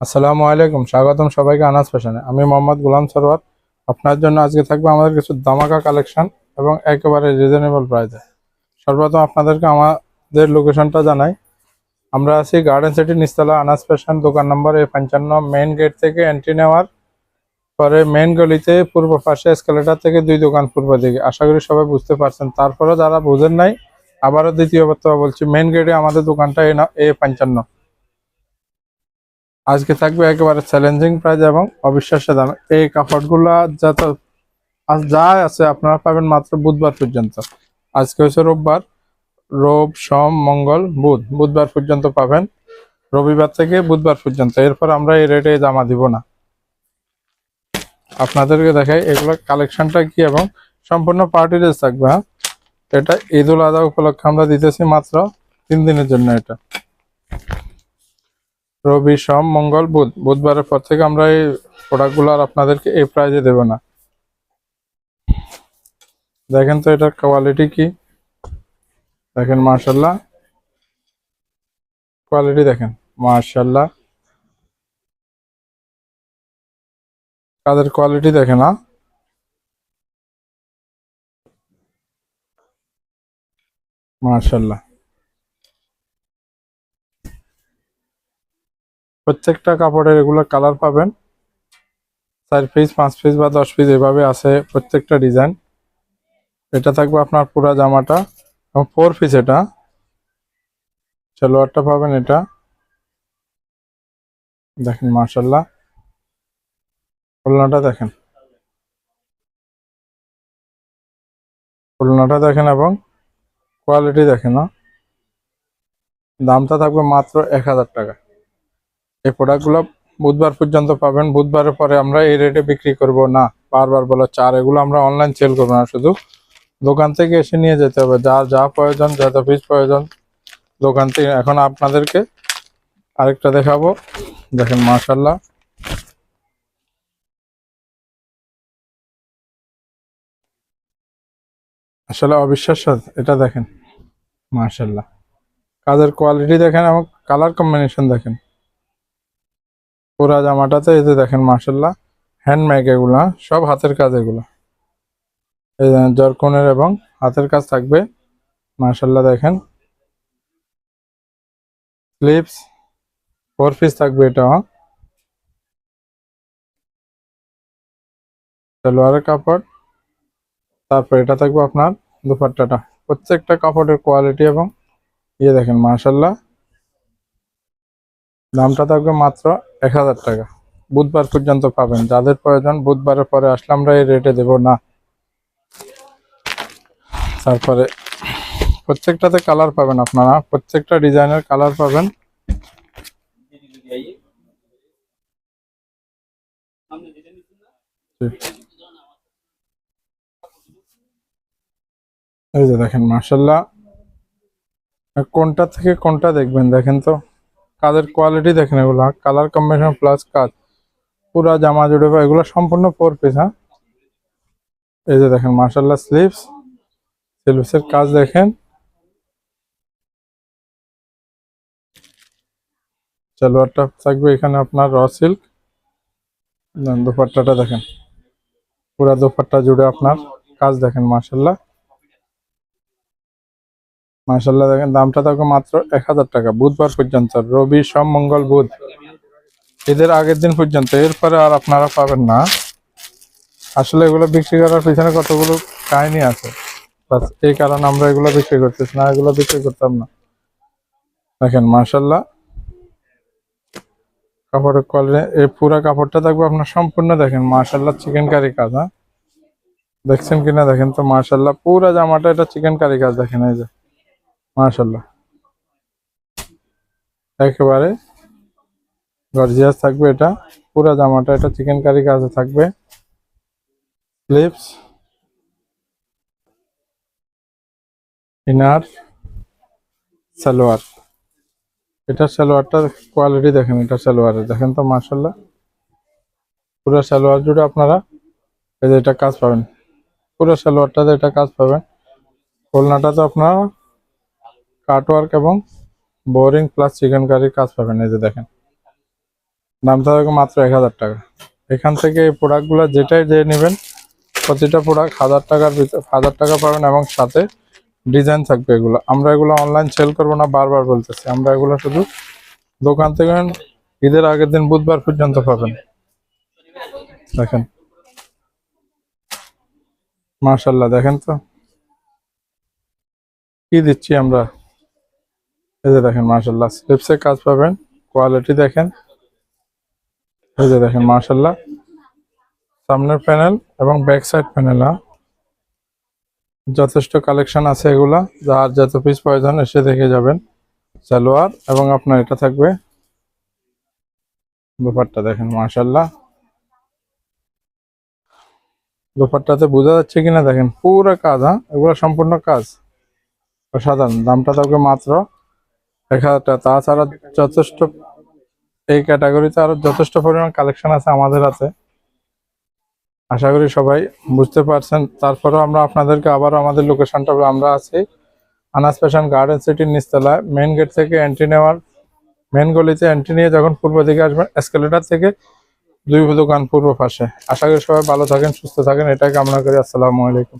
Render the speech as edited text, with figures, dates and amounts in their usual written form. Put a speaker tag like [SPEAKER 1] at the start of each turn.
[SPEAKER 1] আসসালামু আলাইকুম, স্বাগতম সবাইকে আনাজ ফ্যাশনে। আমি মোহাম্মদ গোলাম সরওয়ার। আপনার জন্য আজকে থাকবে আমাদের কিছু ধামাকা কালেকশন এবং একেবারে রিজনেবল প্রাইসে। সর্বপ্রথম আপনাদেরকে আমাদের লোকেশনটা জানাই। আমরা আছি গার্ডেন সিটি নিচতলা আনাজ ফ্যাশন, দোকান নম্বর A55। মেইন গেট থেকে এন্ট্রি নেওয়ার পরে মেইন গলিতে পূর্ব পাশে এসকেলেটার থেকে 2 দোকান পূর্ব দিকে। আশা করি সবাই বুঝতে পারছেন। তারপরে যারা বুঝেন নাই, আবারও দ্বিতীয়বার বলছি, মেইন গেটে আমাদের দোকানটা A55। আজকে থাকবে একেবারে চ্যালেঞ্জিং প্রাইস এবং অবিশ্বাস্য দাম। এই কাপড়গুলা যত যা আছে আপনারা পাবেন মাত্র বুধবার পর্যন্ত। আজকে হচ্ছে রোববার, রোব সোম মঙ্গল বুধ, বুধবার পর্যন্ত পাবেন। রবিবার থেকে বুধবার পর্যন্ত, এরপর আমরা এই রেটে জামা দিব না। আপনাদেরকে দেখাই এগুলো কালেকশনটা কি এবং সম্পূর্ণ পার্টি ড্রেস থাকবে। হ্যাঁ, এটা ঈদুল আজহা উপলক্ষে আমরা দিতেছি মাত্র 3 দিনের জন্য। এটা রবি সোম মঙ্গল বুধ, বুধবারের পর থেকে আমরা এই প্রোডাক্টগুলো আর আপনাদেরকে এই প্রাইজে দেব না। দেখেন তো এটার কোয়ালিটি কি, দেখেন মাশাল্লাহ, কোয়ালিটি দেখেন মাশাল্লাহ, কাদের কোয়ালিটি দেখেন। মাশাল্লাহ, প্রত্যেকটা কাপড়ের এগুলো কালার পাবেন। 4 পিস 5 পিস বা 10 পিস এভাবে আছে প্রত্যেকটা ডিজাইন। এটা থাকবে আপনার পুরা জামাটা এবং 4 পিস। এটা সালোয়ারটা পাবেন। এটা দেখেন মাশাল্লাহ, খুলনাটা দেখেন, খুলনাটা দেখেন এবং কোয়ালিটি দেখেন। দামটা থাকবে মাত্র 1000 টাকা। এই প্রোডাক্টগুলো বুধবার পর্যন্ত পাবেন। বুধবারের পরে আমরা এই রেটে বিক্রি করব না। বারবার বলা, এগুলো আমরা অনলাইন সেল করবো না, শুধু দোকান থেকে এসে নিয়ে যেতে হবে। যার যা প্রয়োজন, যত পিস প্রয়োজন দোকান থেকে। এখন আপনাদেরকে আরেকটা দেখাবো, দেখেন মাশাল্লাহ, আসলে অবিশ্বাস্য। এটা দেখেন মাশাল্লাহ, কাজের কোয়ালিটি দেখেন এবং কালার কম্বিনেশন দেখেন। পুরা জামাটাতে এই যে দেখেন মাশাল্লাহ, হ্যান্ডমেক, এগুলা সব হাতের কাজ। এগুলো এই জরকনের এবং হাতের কাজ থাকবে মাশাল্লাহ। দেখেন স্লিপস 4 পিস থাকবে। এটা সালোয়ারের কাপড়। তারপর এটা থাকবে আপনার দুপাট্টাটা। প্রত্যেকটা কাপড়ের কোয়ালিটি এবং দেখেন মাশাল্লাহ। দামটা থাকবে মাত্র 1000 টাকা। বুধবার পর্যন্ত পাবেন। যাদের প্রয়োজন বুধবারের পরে আসলে আমরা এই রেটে দেব না। তারপরে প্রত্যেকটাতে কালার পাবেন আপনারা, প্রত্যেকটা ডিজাইনের কালার পাবেন। এই যে দেখেন মাশাল্লাহ, কোনটা থেকে কোনটা দেখবেন দেখেন তো, কাজের কোয়ালিটি দেখেন। এগুলো কালার কম্বিনেশন প্লাস কাজ পুরা জামা জুড়ে এগুলো সম্পূর্ণ 4 পিস। হ্যাঁ, এই যে দেখেন মাশাল্লাহ, স্লিপসের কাজ দেখেন। সালোয়ারটা থাকবে এখানে আপনার র সিল্ক। দুপাট্টাটা দেখেন, পুরা দুপাট্টা জুড়ে আপনার কাজ দেখেন মাশাল্লাহ। মাশাল্লাহ দেখেন, দামটা থাকবে মাত্র 1000 টাকা। বুধবার পর্যন্ত, রবি সোম মঙ্গল বুধ, ঈদের আগের দিন পর্যন্ত। এরপরে আর আপনারা পাবেন না। আসলে এগুলো বিক্রি করার পিছনে কতগুলো কাহিনী আছে, বাস এই কারণে আমরা এগুলো বিক্রি করতেছি না, এগুলো বিক্রি করতাম না। দেখেন মাশাল্লাহ, কাপড়ের কোয়ালিটি, এই পুরা কাপড়টা থাকবে আপনার সম্পূর্ণ দেখেন মাশাল্লাহ চিকেন কারি কাজ। হ্যাঁ, দেখছেন কিনা দেখেন তো মাশাল্লাহ, পুরা জামাটা এটা চিকেন কারি কাজ দেখেন। এই যে মাশাল্লাহ, একেবারে গর্জিয়াস থাকবে। এটা পুরা জামাটা এটা চিকেন কারি কাজে থাকবে। Slips, inner, salwar. এটা সালোয়ারটা কোয়ালিটি দেখেন, এটা সালোয়ারে দেখেন তো মাশাল্লাহ, পুরো সালোয়ার জুড়ে আপনারা এই যে এটা কাজ পাবেন। পুরো সালোয়ারটাতে এটা কাজ পাবেন। ওড়নাটাতে আপনারা কাটওয়ার্ক এবং বোরিং প্লাস চিকেন কারির কাজ পাবেন। এই যে দেখেন দামটা থাকবে মাত্র 1000 টাকা। এখান থেকে এই প্রোডাক্টগুলো যেটাই যে নেবেন, প্রতিটা প্রোডাক্ট 1000 টাকার ভিতর 1000 টাকা পাবেন এবং সাথে ডিজাইন থাকবে। এগুলো আমরা এগুলো অনলাইন সেল করবো না, বারবার বলতেছি। আমরা এগুলো শুধু দোকান থেকে ঈদের আগের দিন বুধবার পর্যন্ত পাবেন। দেখেন মাশাআল্লাহ, দেখেন তো কি দিচ্ছি আমরা। এই যে দেখেন মাশাআল্লাহ, স্লিপসের কাজ পাবেন, কোয়ালিটি দেখেন। এই যে দেখেন মাশাআল্লাহ, সামনের প্যানেল এবং ব্যাক সাইড প্যানেল, যথেষ্ট কালেকশন আছে। এগুলা যার যত পিস প্রয়োজন এসে দেখে যাবেন। সালোয়ার এবং আপনার এটা থাকবে দোপাট্টা। দেখেন মাশাআল্লাহ, দোপাট্টাতে বোঝা যাচ্ছে কিনা দেখেন, পুরো কাজ। এগুলো সম্পূর্ণ কাজ, অসাধারণ। দামটা থাকবে মাত্র 1000 টাকা। তাছাড়া যথেষ্ট এই ক্যাটাগরিতে আরো যথেষ্ট পরিমাণ কালেকশন আছে আমাদের হাতে। আশা করি সবাই বুঝতে পারছেন। তারপরেও আমরা আপনাদেরকে আবারও আমাদের লোকেশনটা, আমরা আছি আনাস ফ্যাশন গার্ডেন সিটির নিচতলায়, মেইন গেট থেকে এন্ট্রি নেওয়ার, মেইন গলিতে এন্ট্রি নিয়ে যখন পূর্ব দিকে আসবেন, এসকেলেটার থেকে 2 দোকান পূর্ব পাশে। আশা করি সবাই ভালো থাকেন, সুস্থ থাকেন, এটাই কামনা করি। আসসালামু আলাইকুম।